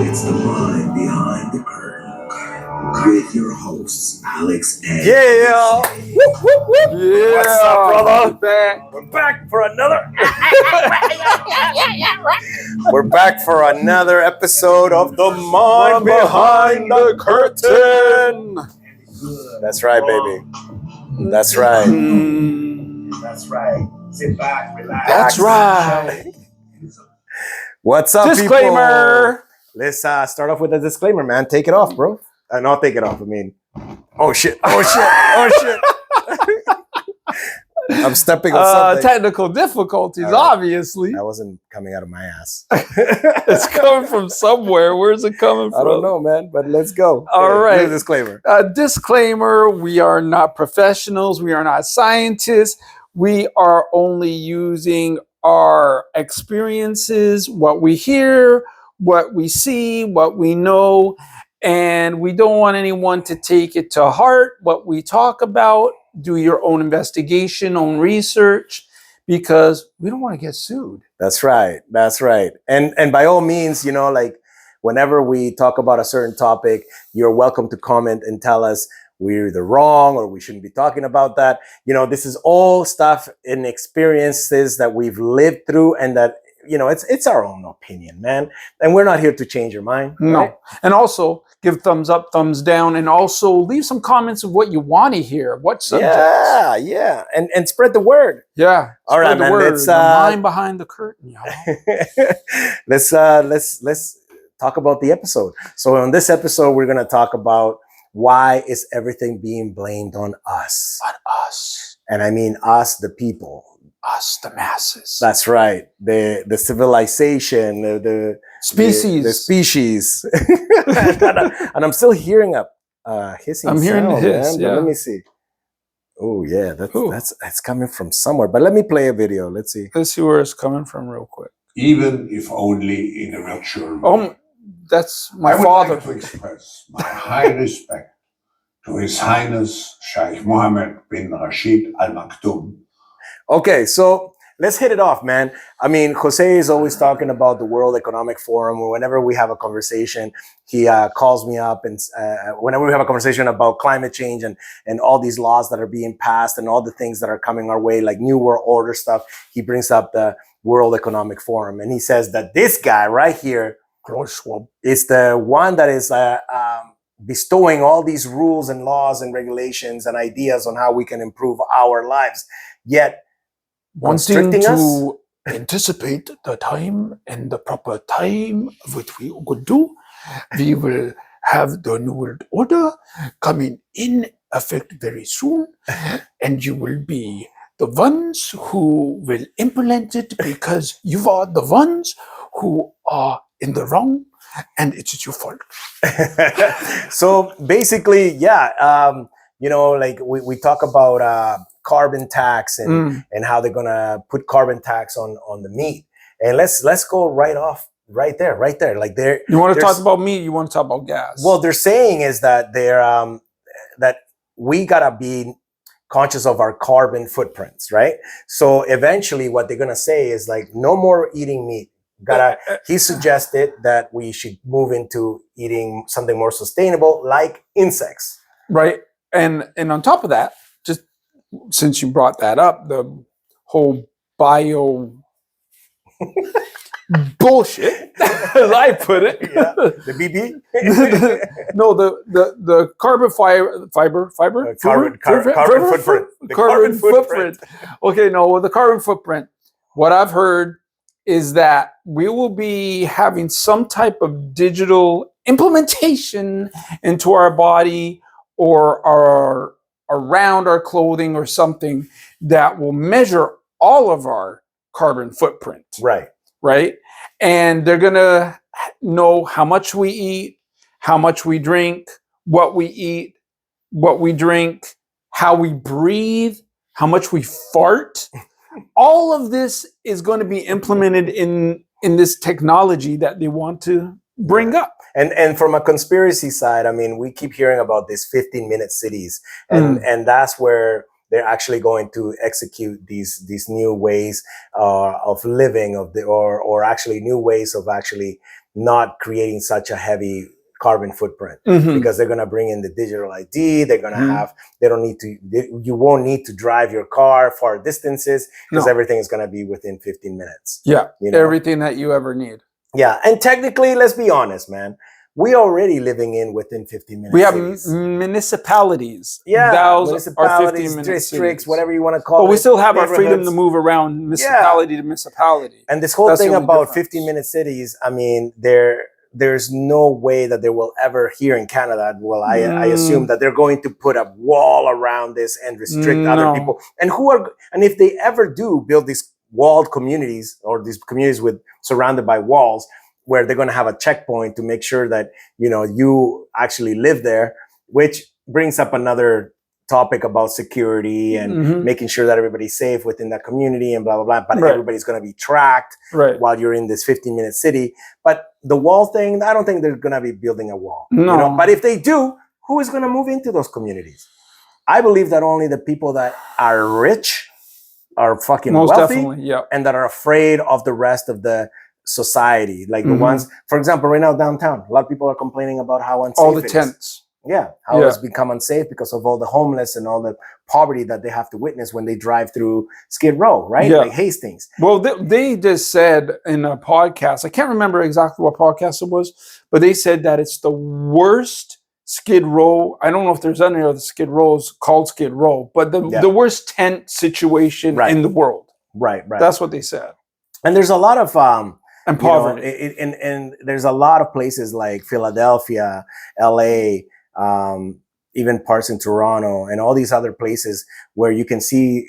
It's the mind behind the curtain with your hosts, Alex and Yeah. Jose. Whoop, whoop, whoop. Yeah. What's up, brother? Back. We're back for another. We're back for another episode of The Mind Behind the Curtain. That's right, baby. That's right. That's right. Sit back, relax. That's right. What's up, Disclaimer. people? Let's start off with a disclaimer, man. Take it off, bro. Not take it off. I mean, oh shit. I'm stepping on something. Technical difficulties, All right. obviously. That wasn't coming out of my ass. It's coming from somewhere. Where's it coming from? I don't know, man, but let's go. All right. do the disclaimer. Disclaimer, we are not professionals. We are not scientists. We are only using our experiences, what we hear, what we see, what we know, and we don't want anyone to take it to heart, what we talk about. Do your own investigation, own research, because we don't want to get sued. That's right. That's right. And by all means, you know, like whenever we talk about a certain topic, you're welcome to comment and tell us we're either wrong or we shouldn't be talking about that. You know, this is all stuff and experiences that we've lived through, and that, you know, it's our own opinion, man. And we're not here to change your mind. No. Right? And also give thumbs up, thumbs down, and also leave some comments of what you want to hear. What subjects? Yeah. And spread the word. Yeah. All right, Spread the man. word. Let's The mind behind the curtain, y'all. let's talk about the episode. So on this episode, we're gonna talk about why is everything being blamed on us? On us. And I mean us, the people. Us, the masses. That's right. The civilization, the Species. the species. and I'm still hearing a hissing I'm hearing sound, the hiss, man. yeah. But let me see. Oh yeah, Ooh. that's coming from somewhere. But let me play a video. Let's see. Let's see where it's coming from real quick. Even if only in a virtual way. Oh, that's my I would father. like to express my high respect to His Highness Sheikh Mohammed bin Rashid Al Maktoum. Okay, so let's hit it off, man. I mean, Jose is always talking about the World Economic Forum. Whenever we have a conversation, he calls me up, and whenever we have a conversation about climate change and all these laws that are being passed and all the things that are coming our way, like New World Order stuff, he brings up the World Economic Forum. And he says that this guy right here is the one that is bestowing all these rules and laws and regulations and ideas on how we can improve our lives. Yet, wanting constricting us? to anticipate the time and the proper time of what we could do, we will have the New World Order coming in effect very soon, and you will be the ones who will implement it because you are the ones who are in the wrong, and it is your fault. So basically, yeah, you know, like we talk about carbon tax and how they're gonna put carbon tax on the meat, and let's go right there. Like You want to talk about meat? You want to talk about gas? well, they're saying is that they're that we gotta be conscious of our carbon footprints, right? So eventually, what they're gonna say is like no more eating meat. He suggested that we should move into eating something more sustainable, like insects. right. And on top of that, just since you brought that up, the whole bio bullshit, as I put it. Yeah, the BB. No, the carbon fiber Carbon footprint. The carbon footprint. Okay, no, with the carbon footprint, what I've heard is that we will be having some type of digital implementation into our body or our around our clothing or something that will measure all of our carbon footprint. Right? And they're going to know how much we eat, how much we drink, what we eat, what we drink, how we breathe, how much we fart. All of this is going to be implemented in this technology that they want to bring up. And from a conspiracy side, I mean, we keep hearing about these 15-minute cities, and that's where they're actually going to execute these new ways of living or actually new ways of actually not creating such a heavy carbon footprint, because they're going to bring in the digital ID. They're going to have, you won't need to drive your car far distances, because everything is going to be within 15 minutes. Yeah. You know? Everything that you ever need. Yeah. And technically, let's be honest, man, we already living in within 15 minutes. We have cities. Municipalities. Yeah. Those Municipalities, 15-minute districts, cities. whatever you want to call it. But we still have our freedom to neighborhoods. move around municipality to municipality. And this whole That's thing the only about difference. 15-minute cities, I mean, there's no way that they will ever here in Canada. Well, I assume that they're going to put a wall around this and restrict other people. And if they ever do build these walled communities, or these communities surrounded by walls, where they're going to have a checkpoint to make sure that, you know, you actually live there, which brings up another topic about security and making sure that everybody's safe within that community and blah, blah, blah. But everybody's going to be tracked while you're in this 15-minute city. But the wall thing, I don't think they're going to be building a wall. No. You know? But if they do, who is going to move into those communities? I believe that only the people that are rich, are fucking Most wealthy, definitely, yeah. and that are afraid of the rest of the society. Like the ones, for example, right now downtown, a lot of people are complaining about how unsafe all the it is. tents. Yeah, how it's become unsafe because of all the homeless and all the poverty that they have to witness when they drive through Skid Row, right? Like Hastings. Well, they just said in a podcast, I can't remember exactly what podcast it was, but they said that it's the worst Skid Row. I don't know if there's any other Skid Rows called Skid Row, but the worst tent situation in the world. Right. That's what they said. And there's a lot of and poverty. And there's a lot of places like Philadelphia, LA, even parts in Toronto, and all these other places where you can see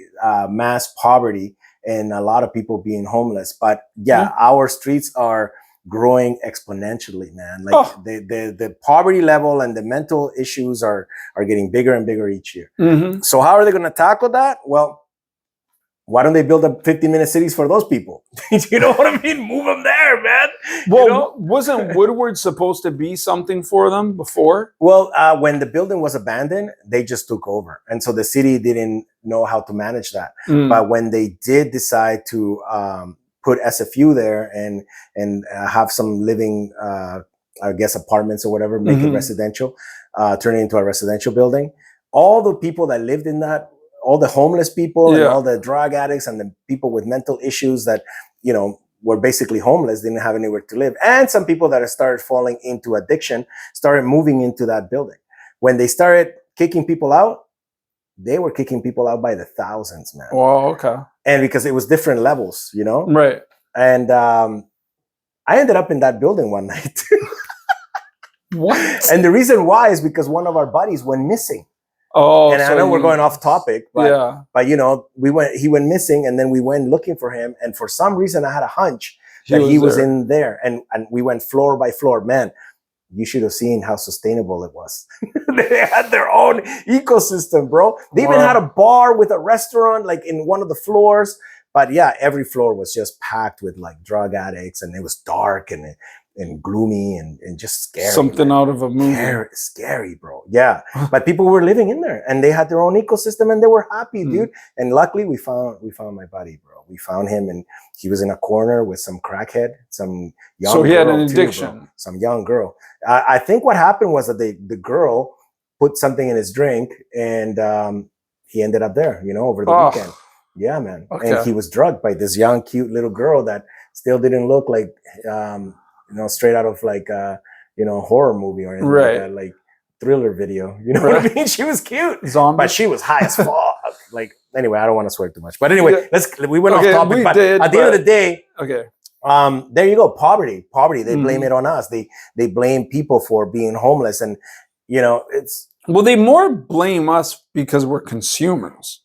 mass poverty and a lot of people being homeless. But our streets are growing exponentially, man. Like the poverty level and the mental issues are getting bigger and bigger each year. So how are they going to tackle that? Well, why don't they build up 15-minute cities for those people? You know what I mean? Move them there, man. Well, you know? Wasn't Woodward supposed to be something for them before? Well, when the building was abandoned, they just took over. And so the city didn't know how to manage that. But when they did decide to put SFU there and have some living, I guess, apartments or whatever, make it residential, turn it into a residential building, all the people that lived in that, all the homeless people and all the drug addicts and the people with mental issues that, you know, were basically homeless, didn't have anywhere to live. And some people that have started falling into addiction started moving into that building. When they started kicking people out, they were kicking people out by the thousands, man. Oh, okay. And because it was different levels, you know? Right. And I ended up in that building one night. What? And the reason why is because one of our buddies went missing. Oh, and I know we're going off topic, but you know, he went missing, and then we went looking for him, and for some reason I had a hunch that he was in there, and we went floor by floor. Man, you should have seen how sustainable it was. They had their own ecosystem, bro. They even had a bar with a restaurant like in one of the floors. But yeah, every floor was just packed with like drug addicts, and it was dark and gloomy and just scary. Something out of a movie. Scary, bro. Yeah. But people were living in there and they had their own ecosystem and they were happy, dude. And luckily we found my buddy, bro. We found him and he was in a corner with some crackhead, some young girl. So he had an addiction. Some young girl. I think what happened was that the girl put something in his drink and he ended up there, you know, over the weekend. Yeah, man. Okay. And he was drugged by this young, cute little girl that still didn't look like, you know, straight out of like you know, horror movie or anything like that, like thriller video. You know what I mean? She was cute, but she was high as fuck. Like, anyway, I don't want to swear too much, but anyway, we went off topic. But at the end of the day, there you go. Poverty. They blame it on us. They blame people for being homeless, and you know, it's they more blame us because we're consumers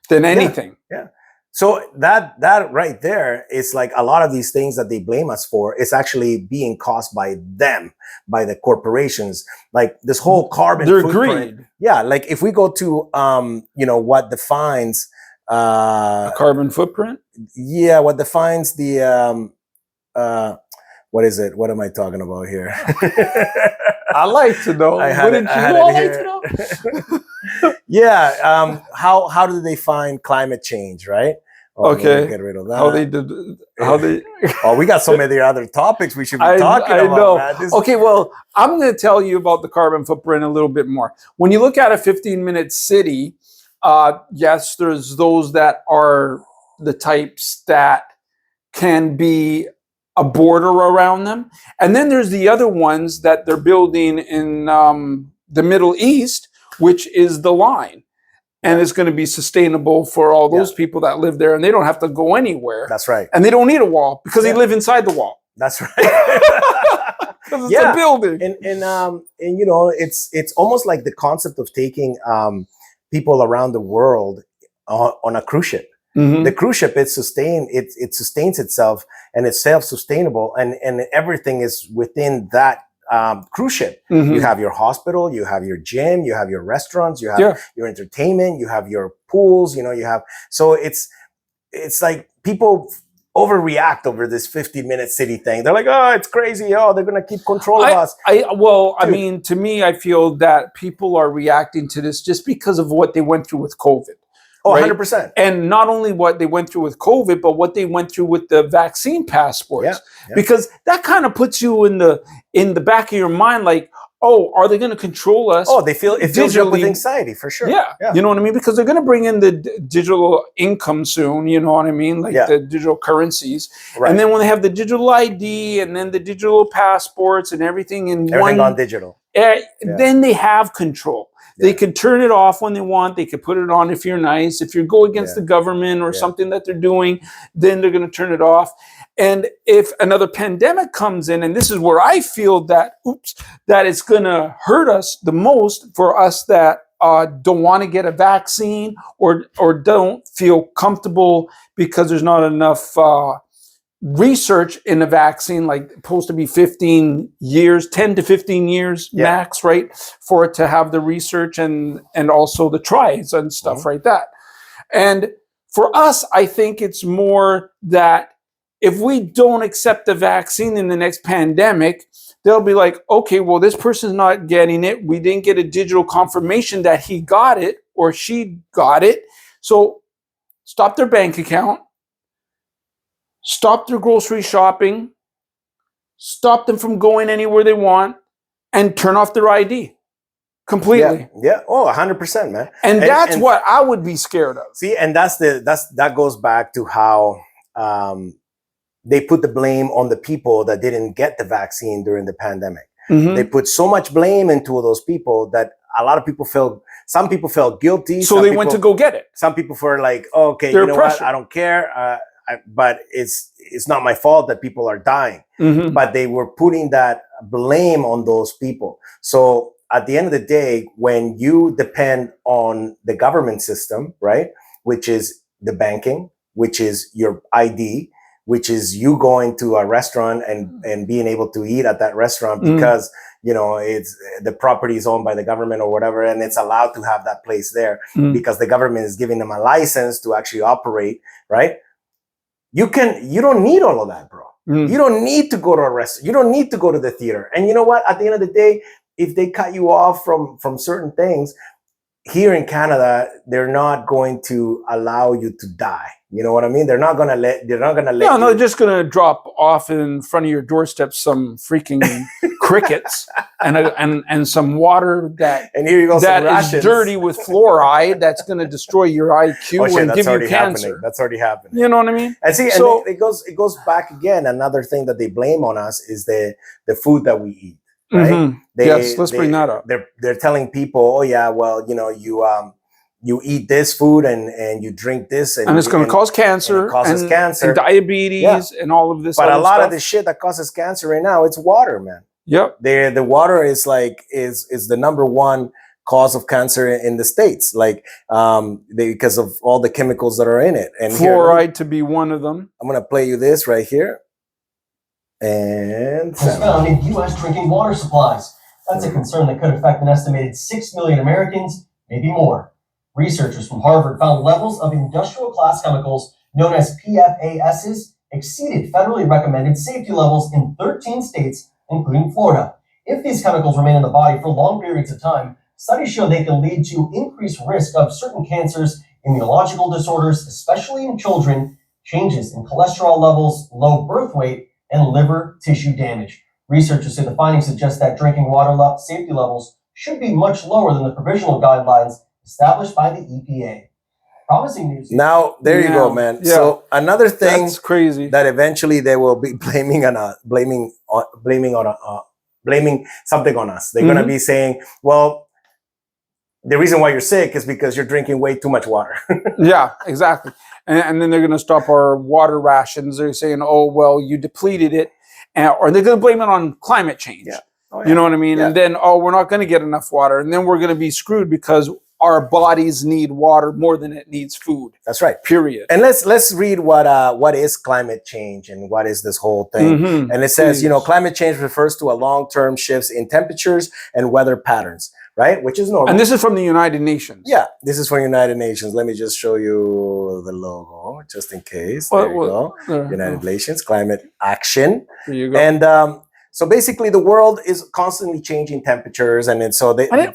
than anything. Yeah. So that right there is like a lot of these things that they blame us for is actually being caused by them, by the corporations. Like this whole carbon footprint. Greed. Yeah, like if we go to you know, what defines a carbon footprint? Yeah, what defines the what is it? What am I talking about here? I like to know. I had Wouldn't it- I you had all it like to here. know? Yeah. How do they find climate change, right? Oh, let me Okay. get rid of that. How they did? How they? Oh, we got so many other topics we should be I talking about, know. man. This- Okay, well, I'm going to tell you about the carbon footprint a little bit more. When you look at a 15-minute city, yes, there's those that are the types that can be a border around them. And then there's the other ones that they're building in the Middle East, which is the line. And it's going to be sustainable for all those people that live there, and they don't have to go anywhere. That's right. And they don't need a wall because they live inside the wall. That's right. Because it's a building. And you know, it's almost like the concept of taking people around the world on a cruise ship. Mhm. The cruise ship, it sustains itself, and it's self-sustainable, and everything is within that cruise ship. Mhm. You have your hospital, you have your gym, you have your restaurants, you have your entertainment, you have your pools, you know, you have, so it's like people overreact over this 15-minute city thing. They're like, oh, it's crazy. Oh, they're going to keep control of us. I mean, to me, I feel that people are reacting to this just because of what they went through with COVID. Oh, right? 100%. And not only what they went through with COVID, but what they went through with the vaccine passports. Yeah. Because that kind of puts you in the back of your mind, like, oh, are they going to control us? Oh, it fills you up with digitally? anxiety, for sure. Yeah. You know what I mean? Because they're going to bring in the digital income soon, you know what I mean? Like the digital currencies. Right. And then when they have the digital ID and then the digital passports and everything in Everything on digital. Then they have control. They can turn it off when they want. They can put it on if you're nice. If you go against the government or something that they're doing, then they're going to turn it off. And if another pandemic comes in, and this is where I feel that, that it's going to hurt us the most for us that don't want to get a vaccine or don't feel comfortable because there's not enough research in a vaccine, like supposed to be 15 years, 10 to 15 years max, right? For it to have the research and also the tries and stuff like that. And for us, I think it's more that if we don't accept the vaccine in the next pandemic, they'll be like, okay, well, this person's not getting it. We didn't get a digital confirmation that he got it or she got it. So stop their bank account. Stop their grocery shopping, stop them from going anywhere they want, and turn off their ID completely. Yeah. Oh, 100%, man. And that's what I would be scared of. See, and that goes back to how they put the blame on the people that didn't get the vaccine during the pandemic. Mm-hmm. They put so much blame into those people that a lot of people some people felt guilty. So they went to go get it. Some people were like, oh, okay, you know what? I don't care. But it's not my fault that people are dying. Mm-hmm. But they were putting that blame on those people. So at the end of the day, when you depend on the government system, right, which is the banking, which is your ID, which is you going to a restaurant and being able to eat at that restaurant because you know it's the property is owned by the government or whatever, and it's allowed to have that place there because the government is giving them a license to actually operate, right? You don't need all of that, bro. You don't need to go to a restaurant. You don't need to go to the theater. And you know what? At the end of the day, if they cut you off from certain things, here in Canada, they're not going to allow you to die. You know what I mean? They're not gonna let No, they're just gonna drop off in front of your doorstep some freaking crickets and some water that and here you go, that is dirty with fluoride that's gonna destroy your IQ and give you cancer. That's already happening. You know what I mean? And see, so, and it goes back again. Another thing that they blame on us is the food that we eat. Right? Yes, let's bring that up. They're telling people, oh yeah, well, you know, you eat this food and you drink this, and it's going to cause cancer, and it causes cancer, and diabetes, and all of this. But a lot of the shit that causes cancer right now, it's water, man. Yep. The water is the number one cause of cancer in the States, because of all the chemicals that are in it, and fluoride to be one of them. I'm gonna play you this right here. And was found in U.S. drinking water supplies. That's a concern that could affect an estimated 6 million Americans, maybe more. Researchers from Harvard found levels of industrial class chemicals known as PFASs exceeded federally recommended safety levels in 13 states, including Florida. If these chemicals remain in the body for long periods of time, studies show they can lead to increased risk of certain cancers, immunological disorders, especially in children, changes in cholesterol levels, low birth weight, and liver tissue damage. Researchers say the findings suggest that drinking water safety levels should be much lower than the provisional guidelines established by the EPA. Promising news. Now, there you go, man. Yeah. So another thing That's crazy. that eventually they will be blaming something on us. They're going to be saying, well, the reason why you're sick is because you're drinking way too much water. Yeah, exactly. And then they're going to stop our water rations. They're saying, oh, well, you depleted it. Or they're going to blame it on climate change. Yeah. Oh, yeah. You know what I mean? Yeah. And then, oh, we're not going to get enough water. And then we're going to be screwed because our bodies need water more than it needs food. That's right. Period. And let's read what is climate change and what is this whole thing. Mhm. And it says, Please. climate change refers to a long-term shifts in temperatures and weather patterns, right? Which is normal. And this is from the United Nations. Yeah, this is from United Nations. Let me just show you the logo, just in case. There you go. United Nations Climate Action. There you go. And so basically, the world is constantly changing temperatures, and It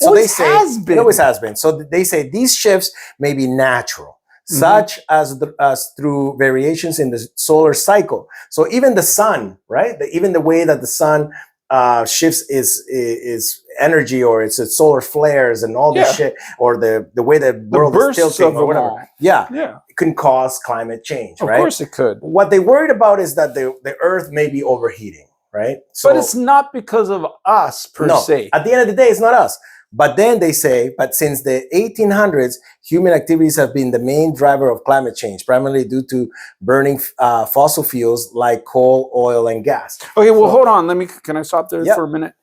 always has been. It always has been. So they say these shifts may be natural, such as through variations in the solar cycle. So even the sun, right? Even the way that the sun shifts is energy, or it's solar flares and all this shit, or the way the world is tilting or whatever. All. Yeah, Yeah. it can cause climate change, right? Of course it could. What they worried about is that the Earth may be overheating, right? So, But it's not because of us per se. at the end of the day, it's not us. But then they say, but since the 1800s, human activities have been the main driver of climate change, primarily due to burning fossil fuels like coal, oil, and gas. Okay, well, hold on. Can I stop there for a minute?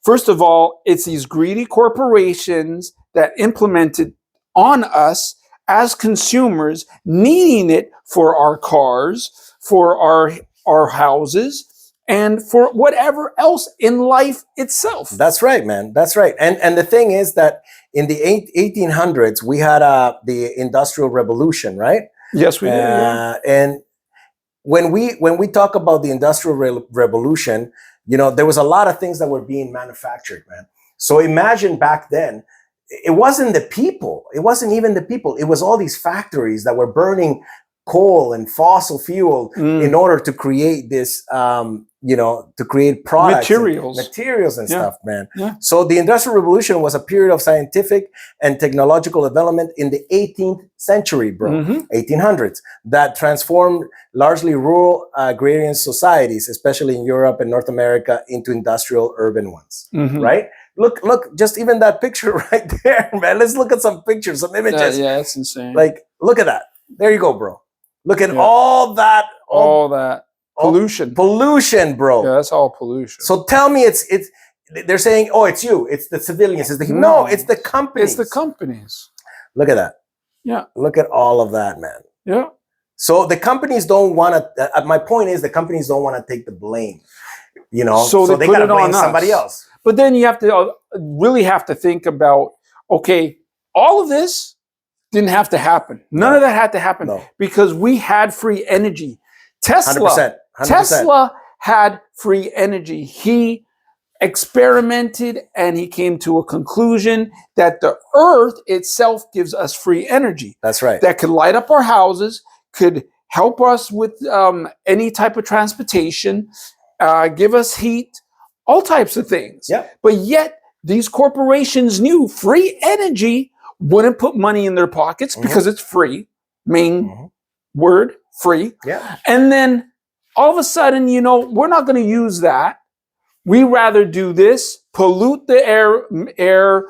First of all, it's these greedy corporations that implemented on us as consumers, needing it for our cars, for our houses, and for whatever else in life itself. That's right, man. That's right. And the thing is that in the 1800s, we had the Industrial Revolution, right? Yes, we did. Yeah. And when we talk about the Industrial Revolution, there was a lot of things that were being manufactured, man. So imagine back then, it wasn't the people. It wasn't even the people. It was all these factories that were burning coal and fossil fuel in order to create this, to create products, materials and stuff, man. Yeah. So the Industrial Revolution was a period of scientific and technological development in the 18th century, bro, 1800s, that transformed largely rural agrarian societies, especially in Europe and North America, into industrial urban ones, right? Look, just even that picture right there, man. Let's look at some pictures, some images. Yeah, that's insane. Like, look at that. There you go, bro. Look at all that. All that pollution. Pollution, bro. Yeah, that's all pollution. So tell me it's they're saying, oh, it's you. It's the civilians. No, it's the companies. It's the companies. Look at that. Yeah. Look at all of that, man. Yeah. So the companies don't want to, my point is the companies don't want to take the blame, So they got to blame somebody else. But then you have to really have to think about, okay, all of this didn't have to happen. None of that had to happen because we had free energy. Tesla 100%. Tesla had free energy. He experimented and he came to a conclusion that the earth itself gives us free energy. That's right. That could light up our houses, could help us with any type of transportation, give us heat, all types of things. Yeah. But yet these corporations knew free energy wouldn't put money in their pockets because it's free. Main word, free. Yeah. And then all of a sudden, we're not going to use that. We rather do this, pollute the air,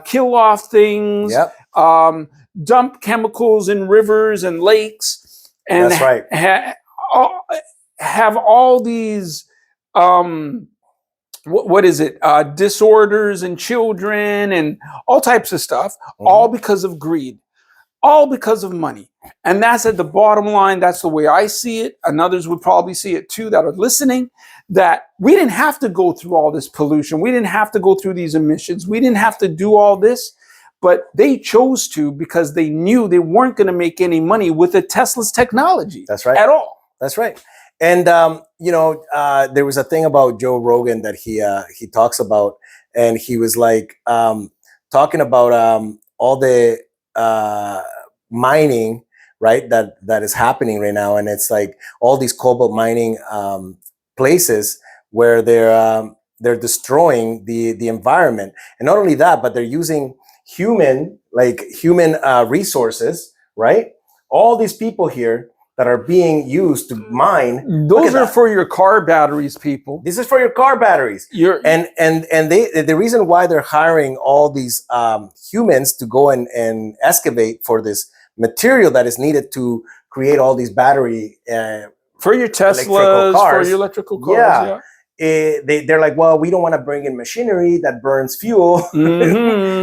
kill off things, dump chemicals in rivers and lakes, and that's right. have all these what is it? Disorders in children and all types of stuff, all because of greed, all because of money. And that's at the bottom line. That's the way I see it. And others would probably see it too that are listening, that we didn't have to go through all this pollution. We didn't have to go through these emissions. We didn't have to do all this, but they chose to because they knew they weren't going to make any money with the Tesla's technology. That's right. At all. That's right. And there was a thing about Joe Rogan that he talks about, and he was like talking about all the mining, right? That is happening right now, and it's like all these cobalt mining places where they're destroying the environment, and not only that, but they're using human resources, right? All these people here that are being used to mine. Those are for your car batteries, people. This is for your car batteries. And the reason why they're hiring all these humans to go and excavate for this material that is needed to create all these battery for your Teslas, for your electrical cars. They're like, well, we don't want to bring in machinery that burns fuel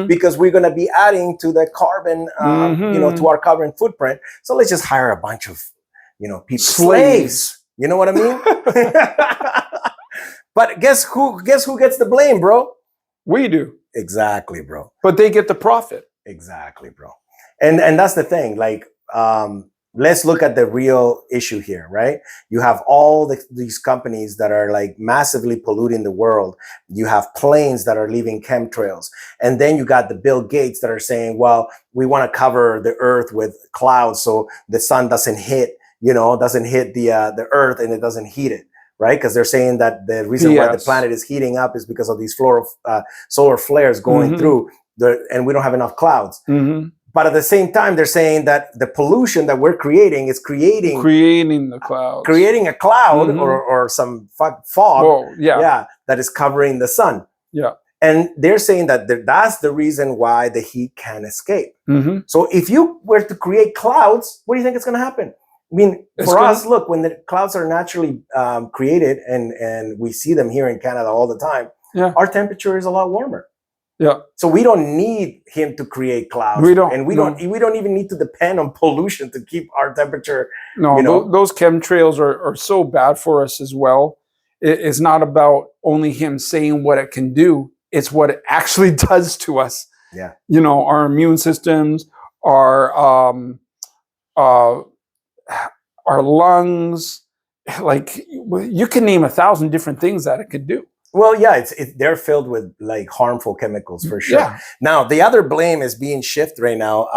because we're going to be adding to the carbon, to our carbon footprint. So let's just hire a bunch of, people, slaves. You know what I mean? But guess who gets the blame, bro? We do. Exactly, bro. But they get the profit. Exactly, bro. And that's the thing. Like, let's look at the real issue here, right? You have all these companies that are like massively polluting the world. You have planes that are leaving chemtrails. And then you got the Bill Gates that are saying, well, we want to cover the earth with clouds so the sun doesn't hit the earth and it doesn't heat it, right? Because they're saying that the reason why the planet is heating up is because of these solar flares going through, and we don't have enough clouds. But at the same time, they're saying that the pollution that we're creating is creating the clouds, creating a cloud or some fog, that is covering the sun. Yeah, and they're saying that that's the reason why the heat can escape. So if you were to create clouds, what do you think is going to happen? I mean, look, when the clouds are naturally created, and we see them here in Canada all the time, our temperature is a lot warmer. Yeah. So we don't need him to create clouds. We don't even need to depend on pollution to keep our temperature. No, those chemtrails are so bad for us as well. It's not about only him saying what it can do. It's what it actually does to us. Yeah. Our immune systems, our lungs, like you can name 1,000 different things that it could do. Well, yeah, they're filled with like harmful chemicals for sure. Yeah. Now, the other blame is being shifted right now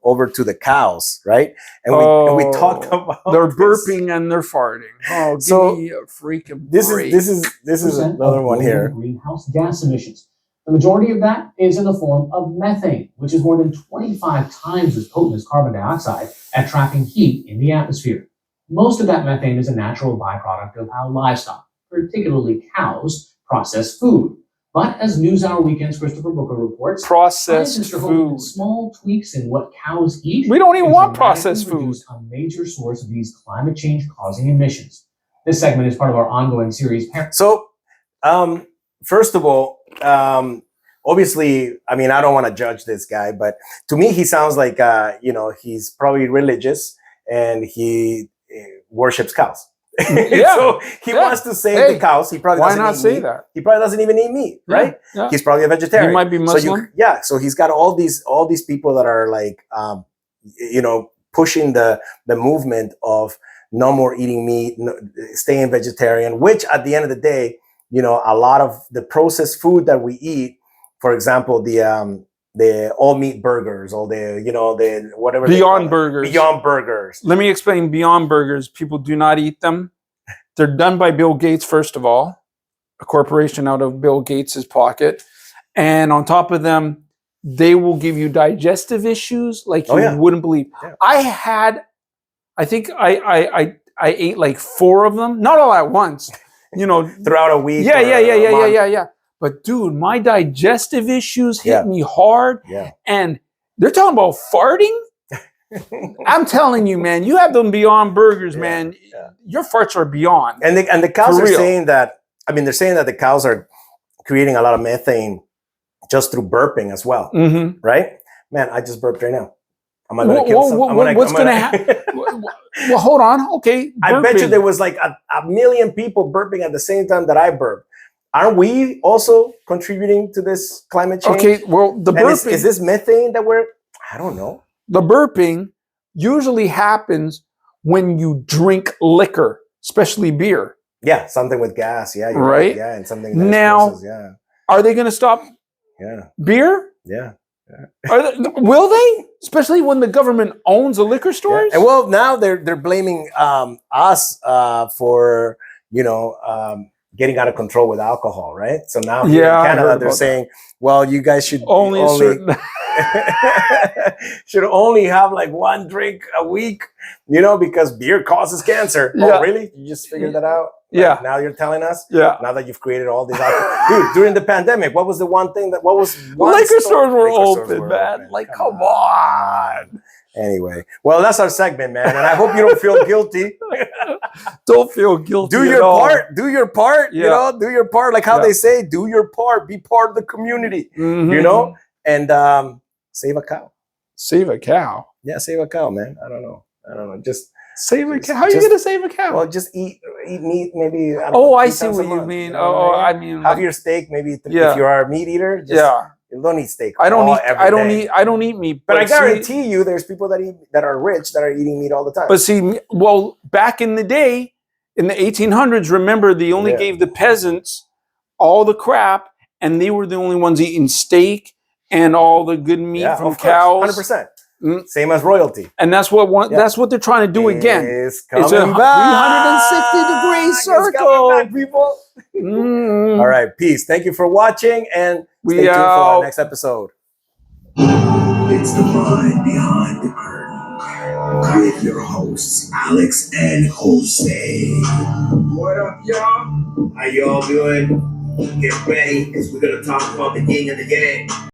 over to the cows, right? And we talked about they're burping and they're farting. Oh, give me a freaking break. This is another one here. Greenhouse gas emissions. The majority of that is in the form of methane, which is more than 25 times as potent as carbon dioxide at trapping heat in the atmosphere. Most of that methane is a natural byproduct of how livestock, particularly cows, process food. But as NewsHour Weekend's Christopher Booker reports, processed food. Small tweaks in what cows eat. We don't even want processed food. A major source of these climate change causing emissions. This segment is part of our ongoing series. So, first of all, obviously, I mean, I don't want to judge this guy, but to me, he sounds like he's probably religious and he worships cows. Yeah. So he wants to save the cows. He probably doesn't eat meat. That? He probably doesn't even eat meat, right? Yeah. He's probably a vegetarian. He might be Muslim. So he's got all these people that are like, pushing the movement of no more eating meat, staying vegetarian. Which at the end of the day, a lot of the processed food that we eat, for example, the all meat burgers, all the whatever Beyond Burgers. Beyond Burgers. Let me explain Beyond Burgers. People do not eat them. They're done by Bill Gates, first of all, a corporation out of Bill Gates's pocket. And on top of them, they will give you digestive issues like you wouldn't believe. Yeah. I think I ate like 4 of them, not all at once, throughout a week. Yeah. But dude, my digestive issues hit me hard. Yeah. And they're talking about farting. I'm telling you, man, you have them Beyond Burgers, man. Yeah. Your farts are beyond. And the cows are saying that, they're saying that the cows are creating a lot of methane just through burping as well. Mm-hmm. Right? Man, I just burped right now. Am I going to kill someone? What's going to happen? Well, hold on. Okay. Burping. I bet you there was like a million people burping at the same time that I burped. Aren't we also contributing to this climate change? Okay, well, the burping... Is this methane that I don't know. The burping usually happens when you drink liquor, especially beer. Yeah, something with gas. Yeah, you're Right? Yeah, and something Now- explosives, yeah, Are they going to stop yeah, beer? yeah. Will they? Especially when the government owns the liquor Yeah. stores? And well, now they're blaming us for getting out of control with alcohol, right? So now here Yeah, I in heard Canada, they're about saying, well, you guys should only certain. should only have like one drink a week, because beer causes cancer. Yeah. Oh, really? You just figured that out? Yeah. Now you're telling us? Yeah. Now that you've created all these, dude, during the pandemic, what was the one thing that? What was one Liquor store- stores were Liquor stores open, were man. open. Like, come on. Anyway, well, that's our segment, man, and I hope you don't feel guilty. Don't feel guilty. Do at your all. part. Do your part. Yeah. Do your part. Like how Yeah. they say, do your part. Be part of the community. Mhm. And save a cow. Save a cow. Yeah, save a cow, man. I don't know. Just Save a Just- cow. How are you just- going to save a cow? well, just eat meat maybe. I don't Oh, know, I 3 see times what a you month, mean. know what Oh, I I mean? mean, Have like, your steak maybe Yeah. if you are a meat eater. Just, yeah. you don't eat steak. I don't eat. every I don't day. eat. I don't eat meat. But I see- guarantee you, there's people that are rich that are eating meat all the time. But see, well, back in the day, in the 1800s, remember they only Yeah. gave the peasants all the crap, and they were the only ones eating steak and all the good meat yeah, from of course, cows. 100%. Mm. Same as royalty. And that's what Yeah. that's what they're trying to do again. It's It's coming a back. 360-degree It's circle. coming back, people. Mm. All right, peace. Thank you for watching, and We stay tuned for our out. next episode. It's the mind behind the curtain with your hosts, Alex and Jose. What up, y'all? How y'all doing? Get ready, because we're going to talk about the yin and the yang.